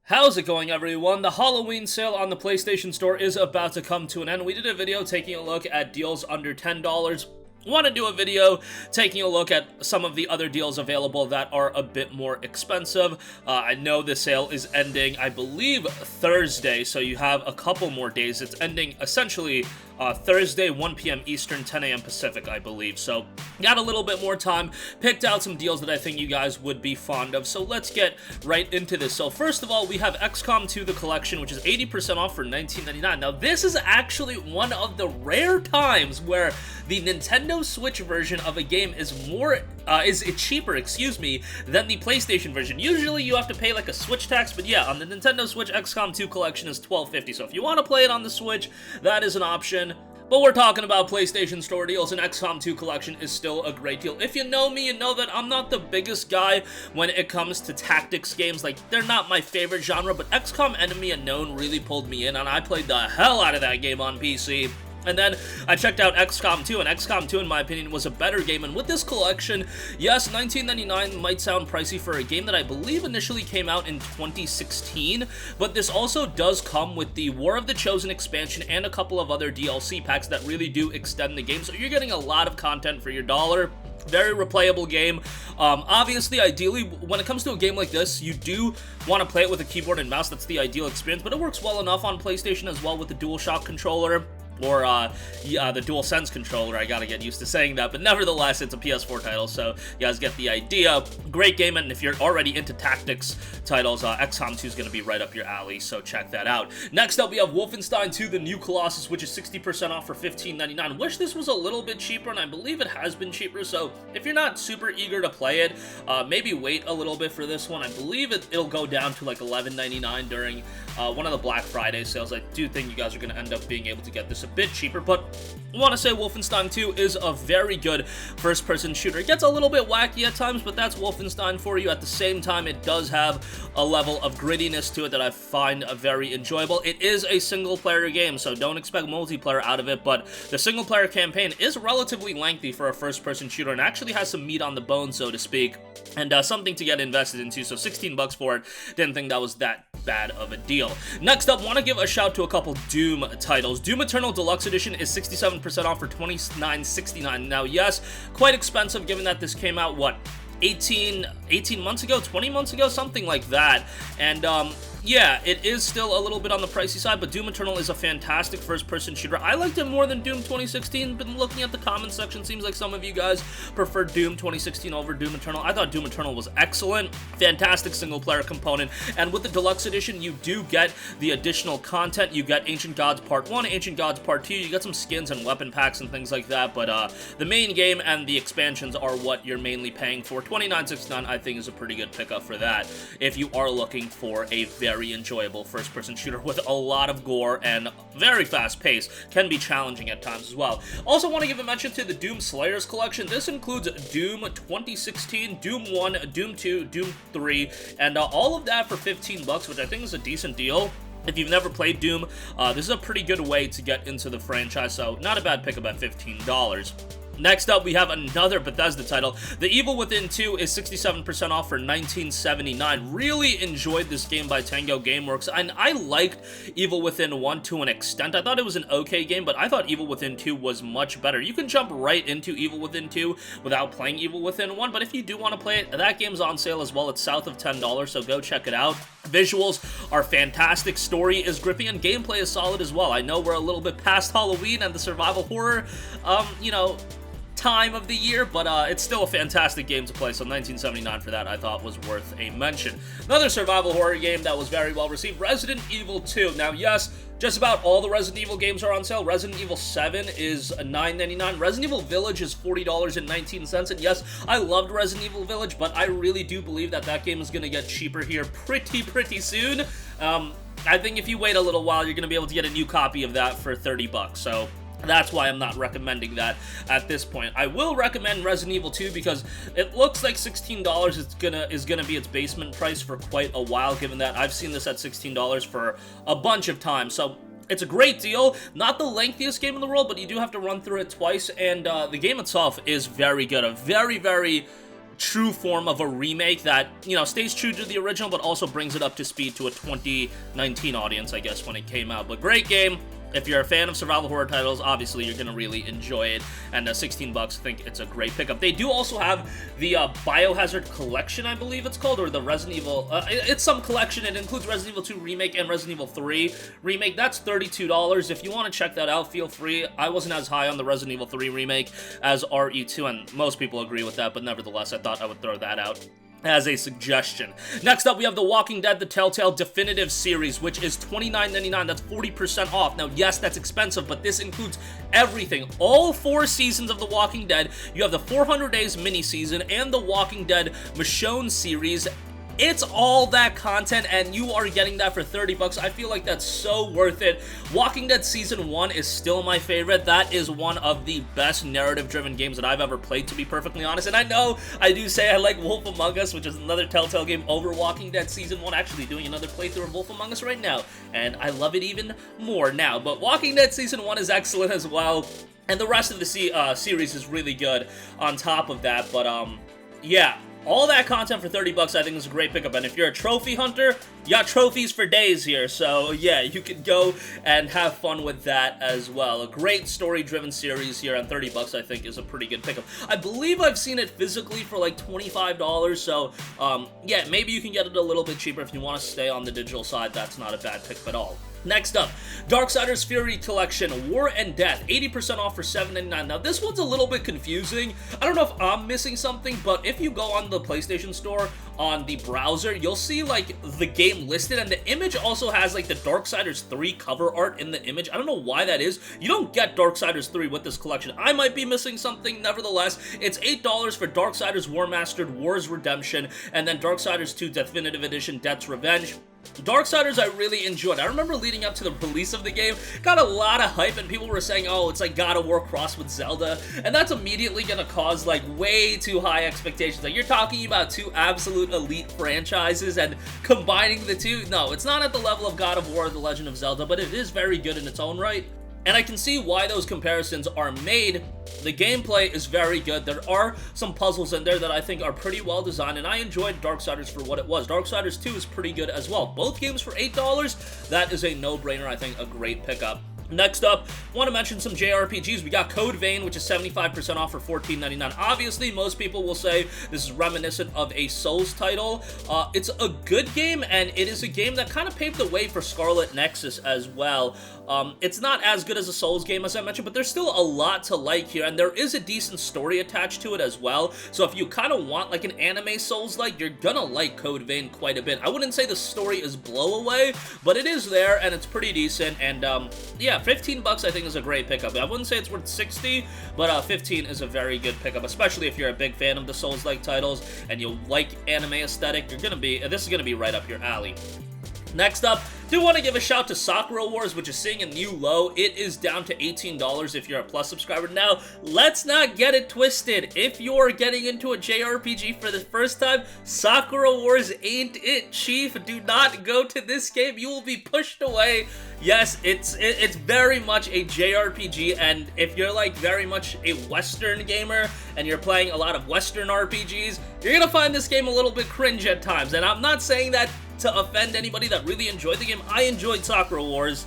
How's it going, everyone? The Halloween sale on the PlayStation Store is about to come to an end. We did a video taking a look at deals under $10. Want to do a video taking a look at some of the other deals available that are a bit more expensive. I know the sale is ending, I believe, Thursday, so you have a couple more days. It's ending essentially Thursday, 1 p.m. Eastern, 10 a.m. Pacific, I believe. So, got a little bit more time, picked out some deals that I think you guys would be fond of. So, let's get right into this. So, first of all, we have XCOM 2 The Collection, which is 80% off for $19.99. Now, this is actually one of the rare times where the Nintendo Switch version of a game is cheaper, than the PlayStation version. Usually, you have to pay like a Switch tax, but yeah, on the Nintendo Switch, XCOM 2 Collection is $12.50. So, if you want to play it on the Switch, that is an option. But we're talking about PlayStation Store deals, and XCOM 2 Collection is still a great deal. If you know me, you know that I'm not the biggest guy when it comes to tactics games. Like, they're not my favorite genre, but XCOM Enemy Unknown really pulled me in, and I played the hell out of that game on PC. And then I checked out XCOM 2, and XCOM 2, in my opinion, was a better game. And with this collection, yes, $19.99 might sound pricey for a game that I believe initially came out in 2016, but this also does come with the War of the Chosen expansion and a couple of other DLC packs that really do extend the game, so you're getting a lot of content for your dollar. Very replayable game. Obviously, ideally, when it comes to a game like this, you do want to play it with a keyboard and mouse. That's the ideal experience, but it works well enough on PlayStation as well with the DualShock controller. Or, the DualSense controller. I gotta get used to saying that, but nevertheless, it's a PS4 title, so you guys get the idea. Great game, and if you're already into tactics titles, XCOM 2 is gonna be right up your alley, so check that out. Next up, we have Wolfenstein II, the new Colossus, which is 60% off for $15.99. Wish this was a little bit cheaper, and I believe it has been cheaper, so if you're not super eager to play it, maybe wait a little bit for this one. I believe it'll go down to like $11.99 during one of the Black Friday sales. I do think you guys are gonna end up being able to get this a bit cheaper, but I want to say Wolfenstein 2 is a very good first-person shooter. It gets a little bit wacky at times, but that's Wolfenstein for you. At the same time, it does have a level of grittiness to it that I find very enjoyable. It is a single-player game, so don't expect multiplayer out of it, but the single-player campaign is relatively lengthy for a first-person shooter and actually has some meat on the bone, so to speak, and something to get invested into, so 16 bucks for it. Didn't think that was that bad of a deal. Next up, want to give a shout to a couple Doom titles. Doom Eternal Deluxe Edition is 67% off for $29.69. Now, yes, quite expensive given that this came out, what, 18 months ago, 20 months ago, something like that. And, yeah, it is still a little bit on the pricey side, but Doom Eternal is a fantastic first-person shooter. I liked it more than Doom 2016. Been looking at the comments section, seems like some of you guys prefer Doom 2016 over Doom Eternal. I thought Doom Eternal was excellent. Fantastic single-player component. And with the Deluxe Edition, you do get the additional content. You get Ancient Gods Part 1, Ancient Gods Part 2. You get some skins and weapon packs and things like that, but the main game and the expansions are what you're mainly paying for. $29.69, I think, is a pretty good pickup for that if you are looking for a very enjoyable first-person shooter with a lot of gore and very fast pace. Can be challenging at times as well. Also want to give a mention to the Doom Slayers collection. This includes Doom 2016, Doom 1, Doom 2, Doom 3, and all of that for 15 bucks, which I think is a decent deal. If you've never played Doom, this is a pretty good way to get into the franchise, so not a bad pickup at $15. Next up, we have another Bethesda title. The Evil Within 2 is 67% off for $19.79. Really enjoyed this game by Tango Gameworks, and I liked Evil Within 1 to an extent. I thought it was an okay game, but I thought Evil Within 2 was much better. You can jump right into Evil Within 2 without playing Evil Within 1, but if you do want to play it, that game's on sale as well. It's south of $10, so go check it out. Visuals are fantastic, story is gripping, and gameplay is solid as well. I know we're a little bit past Halloween and the survival horror, time of the year, but it's still a fantastic game to play, so $19.79 for that I thought was worth a mention. Another survival horror game that was very well received, Resident Evil 2. Now, yes, just about all the Resident Evil games are on sale. Resident Evil 7 is $9.99. Resident Evil Village is $40.19, and yes, I loved Resident Evil Village, but I really do believe that that game is going to get cheaper here pretty soon. I think if you wait a little while, you're going to be able to get a new copy of that for 30 bucks, so that's why I'm not recommending that at this point. I will recommend Resident Evil 2 because it looks like $16 is gonna be its basement price for quite a while, given that I've seen this at $16 for a bunch of times. So it's a great deal. Not the lengthiest game in the world, but you do have to run through it twice, and the game itself is very good. A very true form of a remake that, you know, stays true to the original, but also brings it up to speed to a 2019 audience, I guess, when it came out. But great game. If you're a fan of survival horror titles, obviously you're going to really enjoy it, and 16 bucks, I think it's a great pickup. They do also have the Biohazard Collection, I believe it's called, or the Resident Evil, it's some collection. It includes Resident Evil 2 Remake and Resident Evil 3 Remake. That's $32. If you want to check that out, feel free. I wasn't as high on the Resident Evil 3 Remake as RE2, and most people agree with that, but nevertheless, I thought I would throw that out as a suggestion. Next up, we have The Walking Dead, the Telltale Definitive Series, which is $29.99. That's 40% off. Now, yes, that's expensive, but this includes everything. All 4 seasons of The Walking Dead. You have the 400 Days mini-season and The Walking Dead Michonne series. It's all that content, and you are getting that for 30 bucks. I feel like that's so worth it. Walking Dead Season 1 is still my favorite. That is one of the best narrative-driven games that I've ever played, to be perfectly honest. And I know I do say I like Wolf Among Us, which is another Telltale game, over Walking Dead Season 1. Actually doing another playthrough of Wolf Among Us right now, and I love it even more now. But Walking Dead Season 1 is excellent as well, and the rest of the series is really good on top of that. But, yeah. All that content for 30 bucks I think is a great pickup, and if you're a trophy hunter, you got trophies for days here, so yeah, you can go and have fun with that as well. A great story-driven series here, and 30 bucks I think is a pretty good pickup. I believe I've seen it physically for like $25, so yeah, maybe you can get it a little bit cheaper if you want to stay on the digital side. That's not a bad pick at all. Next up, Darksiders Fury Collection, War and Death, 80% off for $7.99. Now, this one's a little bit confusing. I don't know if I'm missing something, but if you go on the PlayStation Store on the browser, you'll see, like, the game listed, and the image also has, like, the Darksiders 3 cover art in the image. I don't know why that is. You don't get Darksiders 3 with this collection. I might be missing something. Nevertheless, it's $8 for Darksiders War Mastered, War's Redemption, and then Darksiders 2 Definitive Edition, Death's Revenge. Darksiders I really enjoyed. I remember leading up to the release of the game, got a lot of hype, and people were saying, oh, it's like God of War crossed with Zelda, and that's immediately gonna cause like way too high expectations. Like, you're talking about 2 absolute elite franchises, and combining the 2, no, it's not at the level of God of War or The Legend of Zelda, but it is very good in its own right. And I can see why those comparisons are made. The gameplay is very good. There are some puzzles in there that I think are pretty well designed, and I enjoyed Darksiders for what it was. Darksiders 2 is pretty good as well. Both games for $8, that is a no-brainer, I think, a great pickup. Next up, want to mention some JRPGs. We got Code Vein, which is 75% off for $14.99. Obviously, most people will say this is reminiscent of a Souls title. It's a good game, and it is a game that kind of paved the way for Scarlet Nexus as well. It's not as good as a Souls game, as I mentioned, but there's still a lot to like here, and there is a decent story attached to it as well. So if you kind of want like an anime Souls-like, you're gonna like Code Vein quite a bit. I wouldn't say the story is blow away, but it is there, and it's pretty decent, and yeah, 15 bucks I think is a great pickup. I wouldn't say it's worth 60, but 15 is a very good pickup, especially if you're a big fan of the Souls-like titles and you like anime aesthetic. This is gonna be right up your alley. Next up, do want to give a shout to Sakura Wars, which is seeing a new low. It is down to $18 if you're a Plus subscriber. Now, let's not get it twisted. If you're getting into a JRPG for the first time, Sakura Wars ain't it, chief. Do not go to this game. You will be pushed away. Yes, it's very much a JRPG, and if you're like very much a Western gamer and you're playing a lot of Western RPGs, you're gonna find this game a little bit cringe at times. And I'm not saying that to offend anybody that really enjoyed the game. I enjoyed Sakura Wars,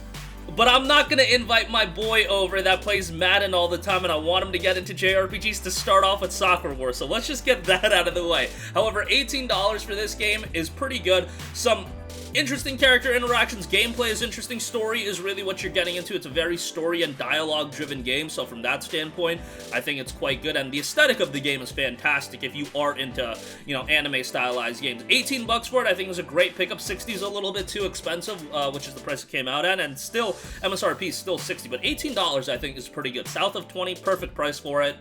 but I'm not gonna invite my boy over that plays Madden all the time and I want him to get into JRPGs to start off with Sakura Wars, so let's just get that out of the way. However, $18 for this game is pretty good. Some interesting character interactions, gameplay is interesting, story is really what you're getting into. It's a very story and dialogue driven game, so from that standpoint, I think it's quite good, and the aesthetic of the game is fantastic if you are into, you know, anime stylized games. 18 bucks for it, I think is a great pickup. 60 is a little bit too expensive, which is the price it came out at, and still, MSRP is still 60, but $18 I think is pretty good. South of 20, perfect price for it.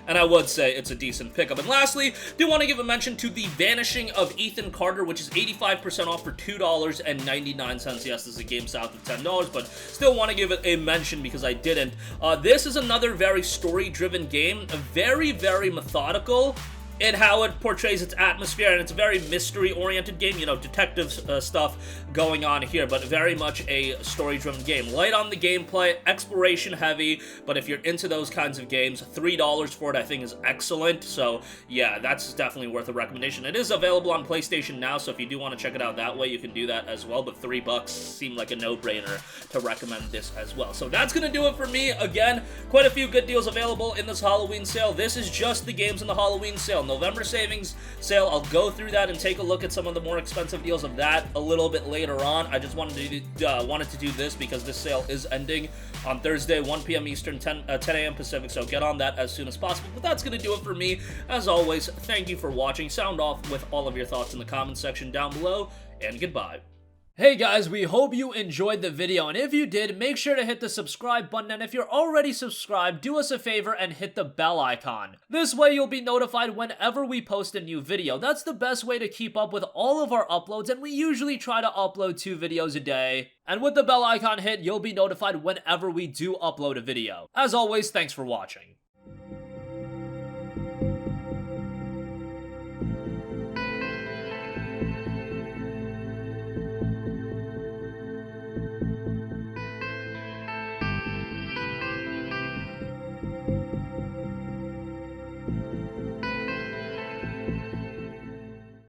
And I would say it's a decent pickup. And lastly, do want to give a mention to the Vanishing of Ethan Carter, which is 85% off for $2.99. Yes, this is a game south of $10, but still want to give it a mention because I didn't. This is another very story-driven game, very, very methodical. in how it portrays its atmosphere, and it's a very mystery-oriented game, you know, detective stuff going on here, but very much a story-driven game. Light on the gameplay, exploration-heavy, but if you're into those kinds of games, $3 for it I think is excellent, so yeah, that's definitely worth a recommendation. It is available on PlayStation now, so if you do want to check it out that way, you can do that as well, but $3 seemed like a no-brainer to recommend this as well. So that's gonna do it for me. Again, quite a few good deals available in this Halloween sale. This is just the games in the Halloween sale. November savings sale, I'll go through that and take a look at some of the more expensive deals of that a little bit later on. I just wanted to do this because this sale is ending on Thursday, 1 p.m. Eastern, 10 a.m. Pacific, so get on that as soon as possible. But that's going to do it for me. As always, thank you for watching. Sound off with all of your thoughts in the comment section down below, and goodbye. Hey guys, we hope you enjoyed the video, and if you did, make sure to hit the subscribe button, and if you're already subscribed, do us a favor and hit the bell icon. This way you'll be notified whenever we post a new video. That's the best way to keep up with all of our uploads, and we usually try to upload 2 videos a day. And with the bell icon hit, you'll be notified whenever we do upload a video. As always, thanks for watching.